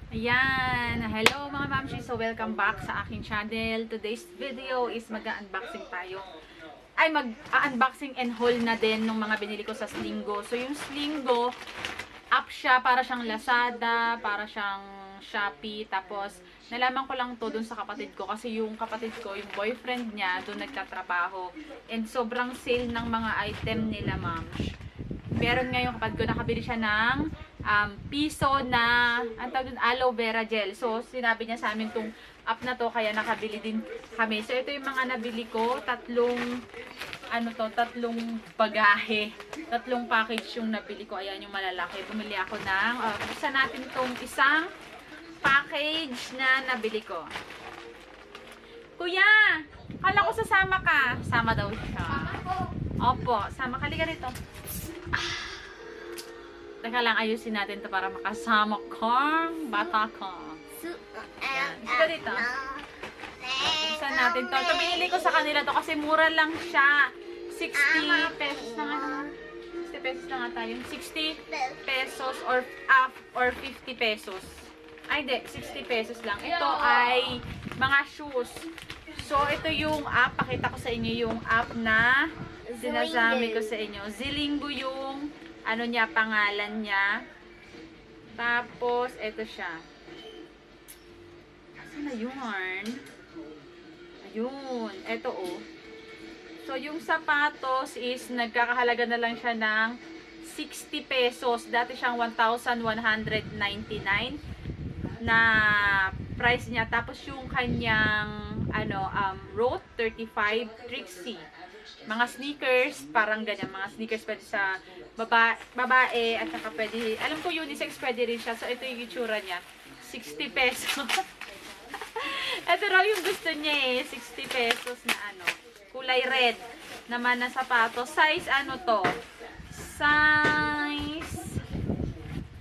Ayan! Hello mga mamshi! So welcome back sa aking channel. Today's video is mag-unboxing tayo. Ay, mag-unboxing and haul na din ng mga binili ko sa Slingo. So yung Slingo, app siya, para siyang Lazada, para siyang Shopee. Tapos, nalaman ko lang to dun sa kapatid ko. Kasi yung kapatid ko, yung boyfriend niya, dun nagtatrabaho. And sobrang sale ng mga item nila, mamsh. Meron ngayon kapag ko nakabili siya ng piso na ang tawag dun, aloe vera gel. So sinabi niya sa amin tong app na to, kaya nakabili din kami. So ito yung mga nabili ko, tatlong bagahe. Tatlong package yung nabili ko. Ayan yung malalaki. Bumili ako ng buksan natin tong isang package na nabili ko. Kuya, kala ko sasama ka. Sama daw siya. Opo, sama ka. Liga rito. Teka lang, ayusin natin to para makasama ka, bata ka. Yan. Dito dito. Buksan natin to. Ito binili ko sa kanila to kasi mura lang siya. 60 pesos na nga. 60 pesos na nga tayo. 60 pesos or 50 pesos. Ay, hindi. 60 pesos lang. Ito ay mga shoes. So, ito yung app. Pakita ko sa inyo yung app na sinasabi ko sa inyo. Zilingo yung ano niya, pangalan niya. Tapos, ito siya. Asan na yun? Ayun. Ito oh. So, yung sapatos is nagkakahalaga na lang siya ng 60 pesos. Dati siyang 1,199 na price niya. Tapos, yung kanyang Roth 35 Trixie. Mga sneakers, parang ganyan. Mga sneakers pwede sa babae at saka pwede, alam ko unisex pwede rin siya. So, ito yung itsura niya. 60 pesos. Ito raw yung gusto niya eh. 60 pesos na kulay red naman na sapatos. Size to? Size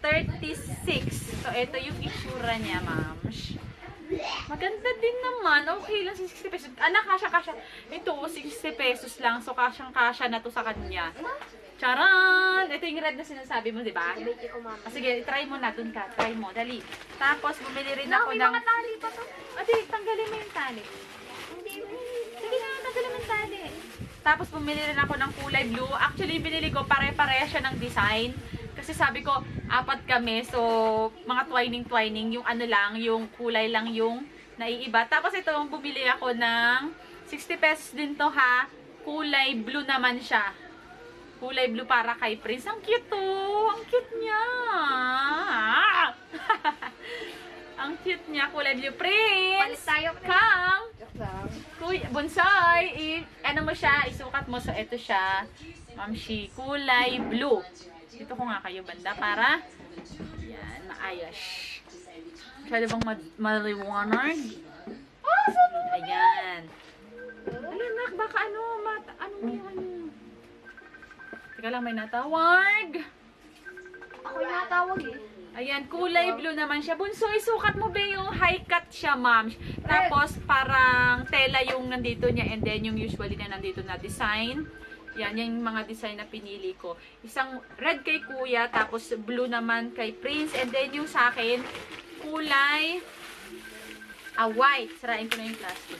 36. So, ito yung itsura niya, ma'ams. Maganda din naman. Okay lang, 60 pesos. Kasya. Ito, 60 pesos lang. So, kasyang-kasya na to sa kanya. Charan! Ito yung red na sinasabi mo, di ba? Sige, try mo na. Dun ka. Try mo. Dali. Tapos, bumili rin ako ng... mga tali pa to. Di, tanggalin mo yung tali. Sige na, tanggalin mo yung tali. Tapos, bumili rin ako ng kulay blue. Actually, binili ko pare-pareha siya ng design. Kasi sabi ko, 4 kami. So, mga twining. Yung yung kulay lang yung naiiba. Tapos, ito, bumili ako ng 60 pesos din to ha. Kulay blue naman siya. Kulay blue para kay Prince. Ang cute to. Ang cute niya. Ang cute niya. Kulay blue. Prince! Palit tayo. Come! Kuya, bonsai. Mo siya. Isukat mo. So, ito siya. Mamshi. Kulay blue. Dito ko nga kayo banda para yan, maayos. Masyado bang maliwanag? Ayan. Ayan, nak, baka ano yun? Teka lang, may natawag. Ako yung natawag eh. Ayan, kulay blue naman siya. Bunso, isukat mo ba yung high cut siya, ma'am? Tapos, parang tela yung nandito niya and then yung usually na nandito na design. Yan, yung mga design na pinili ko. Isang red kay kuya, tapos blue naman kay Prince. And then yung sa akin, kulay white. Sarain ko na yung plastic.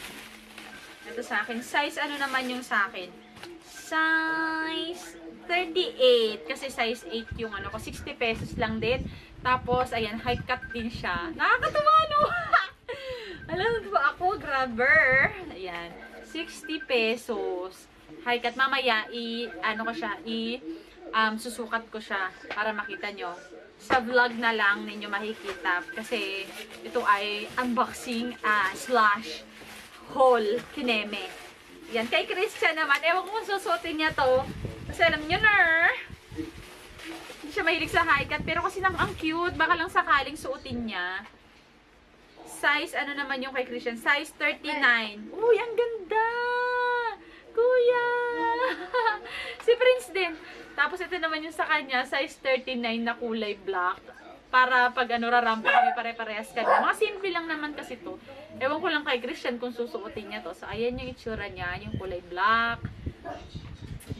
Ito sa akin. Size naman yung sa akin? Size 38. Kasi size 8 yung ko. 60 pesos lang din. Tapos, ayan, high cut din siya. Nakakatawa, no? Alam mo ba ako? Grabber. Ayan. 60 pesos. High cut. Mamaya, susukat ko siya para makita nyo. Sa vlog na lang ninyo makikita. Kasi, ito ay unboxing slash haul kineme. Yan. Kay Christian naman, ewan ko kung susuotin niya to. Kasi alam nyo na, hindi siya mahilig sa high cut. Pero kasi ang cute. Baka lang sakaling suotin niya. Size, naman yung kay Christian? Size 39. Uy, ang ganda! Kuya! Si Prince din. Tapos ito naman yung sa kanya, size 39 na kulay black. Para pag rarampa kami pare-parehas kanya. Mga simple lang naman kasi to. Ewan ko lang kay Christian kung susuotin niya to. So, ayan yung itsura niya, yung kulay black.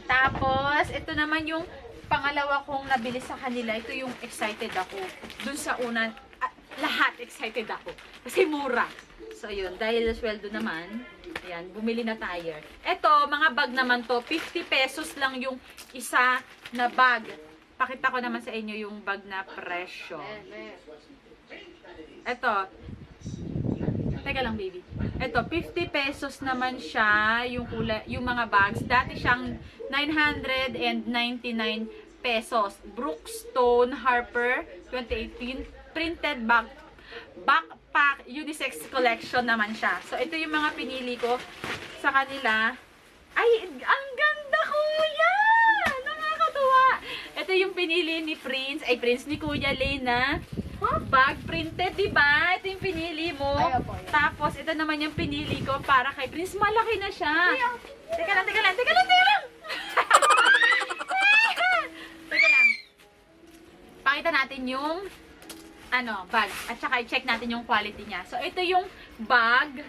Tapos, ito naman yung pangalawa kong nabili sa kanila. Ito yung excited ako. Dun sa una, lahat excited ako. Kasi mura. So, yun. Dahil sweldo naman, ayan, bumili na tayo. Eto, mga bag naman to, 50 pesos lang yung isa na bag. Pakita ko naman sa inyo yung bag na presyo. Eto. Teka lang, baby. Eto, 50 pesos naman siya, yung mga bags. Dati siyang 999 pesos. Brookstone Harper 2018 printed backpack unisex collection naman siya. So, ito yung mga pinili ko sa kanila. Ay, ang ganda, kuya! Nakakatuwa! Ito yung pinili ni ni Kuya Lena. Bag printed, diba? Ito yung pinili mo. Ay, opo, yan. Tapos, ito naman yung pinili ko para kay Prince. Malaki na siya. Teka lang. Teka lang. Pakita natin yung bag. At saka i-check natin yung quality niya. So, ito yung bag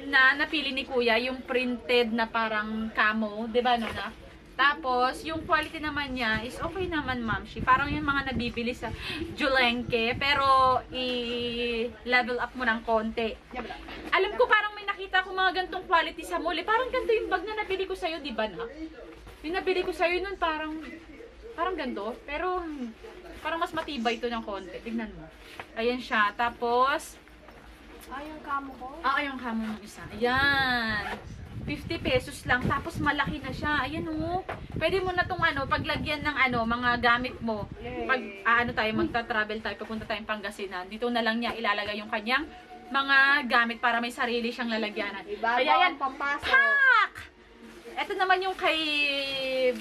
na napili ni Kuya. Yung printed na parang camo. Diba, no? Tapos, yung quality naman niya is okay naman, Mamshi. Parang yung mga nabibili sa Julenke. Pero, i-level up mo ng konti. Alam ko parang may nakita ko mga gantong quality sa mall. Parang ganito yung bag na nabili ko sa'yo, di ba na? Yung nabili ko sa'yo nun parang ganito. Pero, parang mas matibay ito ng konti. Tignan mo. Ayan siya. Tapos, Yung kamo ko. yung kamo ng isa. Ayan. 50 pesos lang. Tapos malaki na siya. Ayan o. Pwede mo na itong paglagyan ng mga gamit mo. Pag magta-travel tayo, papunta tayong Pangasinan. Dito na lang niya ilalagay yung kanyang mga gamit para may sarili siyang lalagyanan. Kaya yan, pampasok. pak! Ito naman yung kay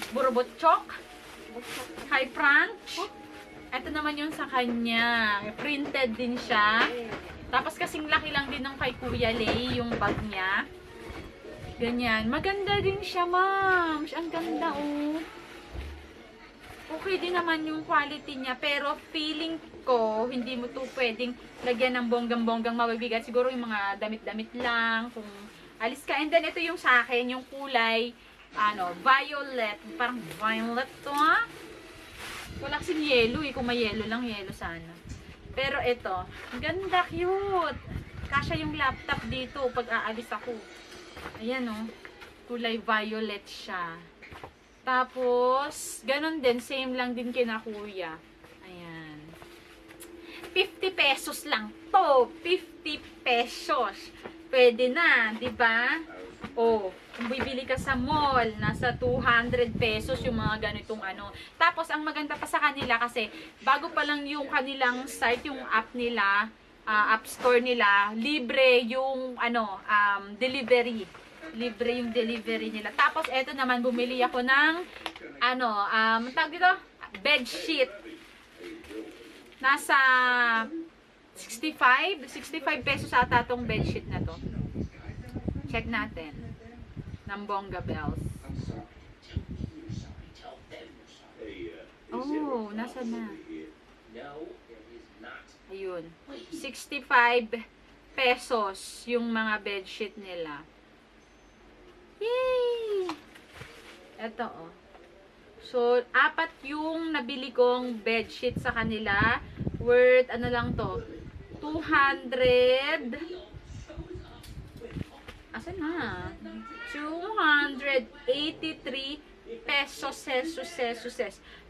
Burubotchok. Kay Franch. Ito naman yung sa kanya. Printed din siya. Tapos kasing laki lang din ng kay Kuya Lay yung bag niya. Ganyan. Maganda din siya, ma'am. Ang ganda, oh. Okay din naman yung quality niya. Pero feeling ko, hindi mo to pwedeng lagyan ng bonggang-bonggang mabibigat. Siguro yung mga damit-damit lang. Kung alis ka. And then, ito yung sa akin, yung kulay, violet. Parang violet to, ha? Wala kasing yellow, eh. Kung may yellow lang, yellow sana. Pero ito, ganda, cute. Kasya yung laptop dito pag aalis ako. Ayan, oh. Kulay violet siya. Tapos, ganun din. Same lang din kina Kuya. Ayan. 50 pesos lang to. 50 pesos. Pwede na, di ba? Oh, kung bibili ka sa mall, nasa 200 pesos yung mga ganitong Tapos, ang maganda pa sa kanila kasi, bago pa lang yung kanilang site, yung app nila, app store nila, libre yung delivery. Libre yung delivery nila. Tapos eto naman bumili ako ng tawag dito, bed sheet. Nasa 65 pesos ata tong bed sheet na to. Check natin. Ng Bongga Bells. Oh, nasa na? Ayun. 65 pesos yung mga bedsheet nila. Yay! Ito, oh. So, 4 yung nabili kong bedsheet sa kanila. Worth, lang to? 200. Asan na? 283 pesos.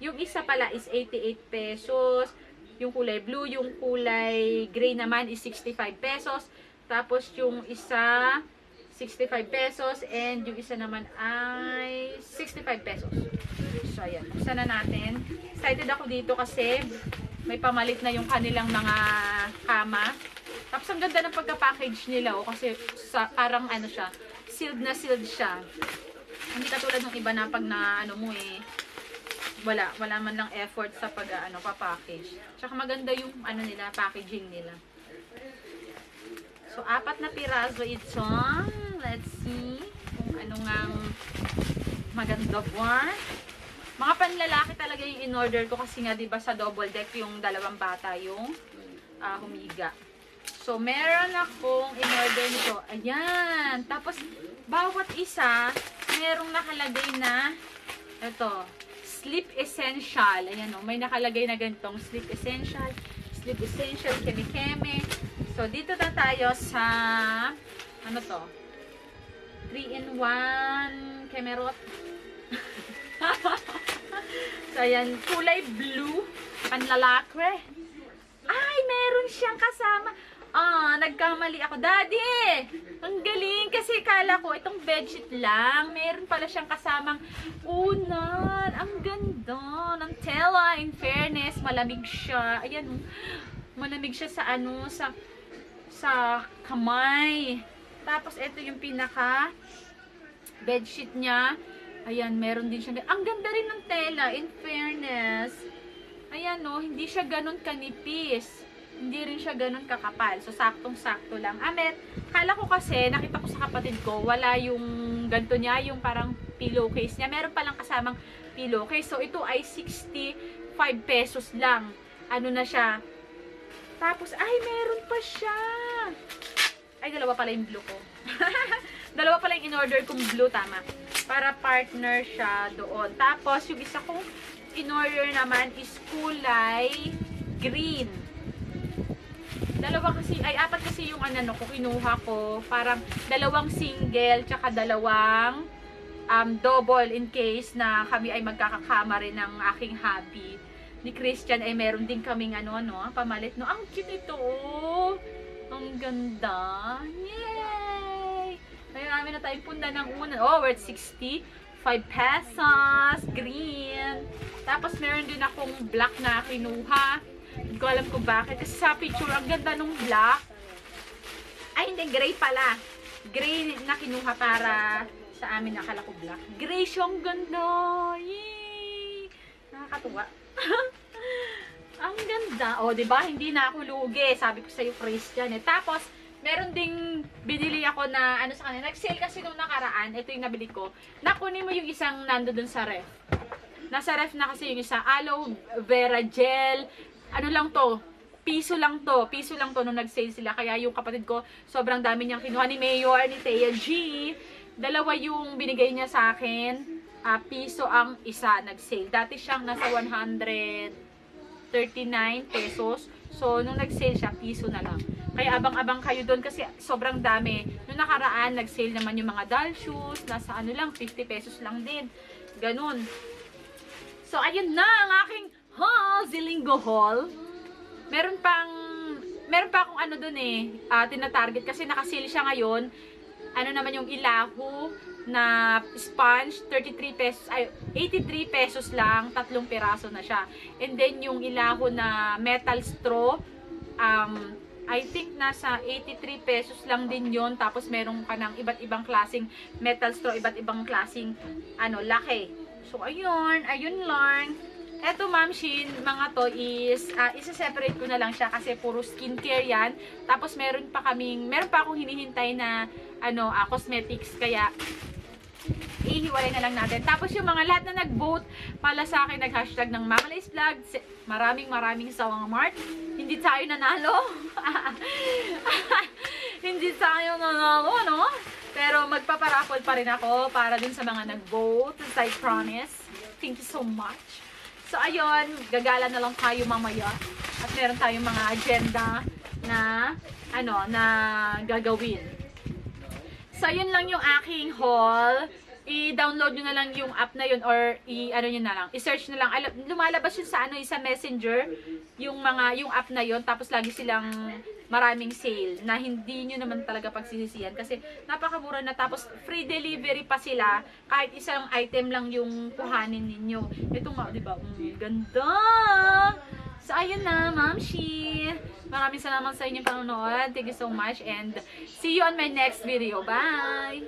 Yung isa pala is 88 pesos. Yung kulay blue, yung kulay gray naman is 65 pesos. Tapos yung isa 65 pesos and yung isa naman ay 65 pesos. So ayan, buksan na natin. Excited ako dito kasi may pamalit na yung kanilang mga kama. Tapos ang ganda ng pagka-package nila kasi parang siya, sealed na sealed siya. Hindi katulad ng iba na pag wala man lang effort sa pa-package. Tsaka maganda yung nila, packaging nila. So, 4 na piraso ito. Let's see kung ngang maganda ba. Mga panlalaki talaga yung in-order ko kasi nga 'di ba sa double deck yung dalawang bata yung humiga. So, meron akong in-order nito. Ayan. Tapos, bawat isa, merong nakalagay na Sleep Essential. Ayan o, may nakalagay na ganitong Sleep Essential, Sleep Essential, Keme-Keme. So, dito na tayo sa, ano to? 3-in-1 Kemerot. So, ayan, kulay blue, panlalakre. Ay, meron siyang kasama. Nagkamali ako. Daddy! Ang galing kasi kala ko itong bedsheet lang. Meron pala siyang kasamang unan. Ang ganda ng tela. In fairness, malamig siya. Ayan, malamig siya sa ano, sa kamay. Tapos, ito yung pinaka bedsheet niya. Ayan, meron din siya. Ang ganda rin ng tela, in fairness. Ayan, no, hindi siya ganun kanipis. Hindi rin siya ganun kakapal. So, saktong-sakto lang. Kala ko kasi, nakita ko sa kapatid ko, wala yung ganito niya, yung parang pillowcase niya. Meron palang kasamang pillowcase. So, ito ay 65 pesos lang. Ano na siya. Tapos, ay, meron pa siya. Ay, dalawa pala yung blue ko. Dalawa pala yung in-order kong blue, tama. Para partner siya doon. Tapos, yung isa kong in-order naman is kulay green. Apat kasi yung ano ko, kinuha ko. Parang dalawang single, tsaka dalawang double in case na kami ay magkakakama rin ng aking hubby. Ni Christian ay meron din kaming pamalit. No, ang cute ito. Oh. Ang ganda. Yay! Marami na tayong punda ng unan. Oh, worth 65 pesos. Green. Tapos meron din akong black na kinuha. Hindi ko alam kung bakit. Kasi sa picture, ang ganda nung black. Ay, hindi. Gray pala. Gray na kinuha para sa amin. Nakala ko black. Gray siyang ganda. Yay! Nakakatuwa. Ang ganda. O, diba? Hindi na ako lugi. Sabi ko sa'yo, Christian. Tapos, meron ding binili ako na, sa kanila. Nag-sale kasi nung nakaraan. Ito yung nabili ko. Nakunin mo yung isang nando dun sa ref. Nasa ref na kasi yung isang aloe vera gel. Ano lang to? Piso lang to nung nag-sale sila. Kaya yung kapatid ko, sobrang dami niyang kinuha ni Mayor, ni Thea G. Dalawa yung binigay niya sa akin. Piso ang isa nag-sale. Dati siyang nasa 139 pesos. So, nung nag-sale siya, piso na lang. Kaya abang-abang kayo doon kasi sobrang dami. Nung nakaraan, nag-sale naman yung mga doll shoes. Nasa 50 pesos lang din. Ganun. So, ayun na ang aking Zilinggo haul. Meron pa akong doon tina-target kasi nakasale siya ngayon. Ano naman yung ilahu na sponge, 83 pesos lang, 3 piraso na siya. And then yung ilahu na metal straw, I think nasa 83 pesos lang din yon. Tapos meron ka ng iba't ibang klaseng metal straw, iba't ibang klaseng laki. So ayun lang. Eto, Ma'am Shin, mga to is, isa-separate ko na lang siya kasi puro skincare yan. Tapos meron pa akong hinihintay na, cosmetics, kaya ihiwalay na lang natin. Tapos yung mga lahat na nag-vote pala sa akin, nag-hashtag ng Mamalays Vlog, maraming sawang mark. Hindi tayo nanalo. Hindi tayo nanalo, no? Pero magpaparaffle pa rin ako para din sa mga nag-vote, as I promise. Thank you so much. So, ayun, gagala na lang tayo mamaya. At meron tayong mga agenda na, na gagawin. So, yun lang yung aking haul. I-download nyo na lang yung app na yun or i-search na lang. Lumalabas yun sa sa Messenger, yung app na yun. Tapos, lagi silang maraming sale na hindi nyo naman talaga pagsisisihan kasi napakamura na, tapos free delivery pa sila kahit isang item lang yung kuhanin ninyo. Ito nga, diba? Ganda! So, ayun na, Ma'am Shi. Maraming salamat sa inyong panonood. Thank you so much and see you on my next video. Bye!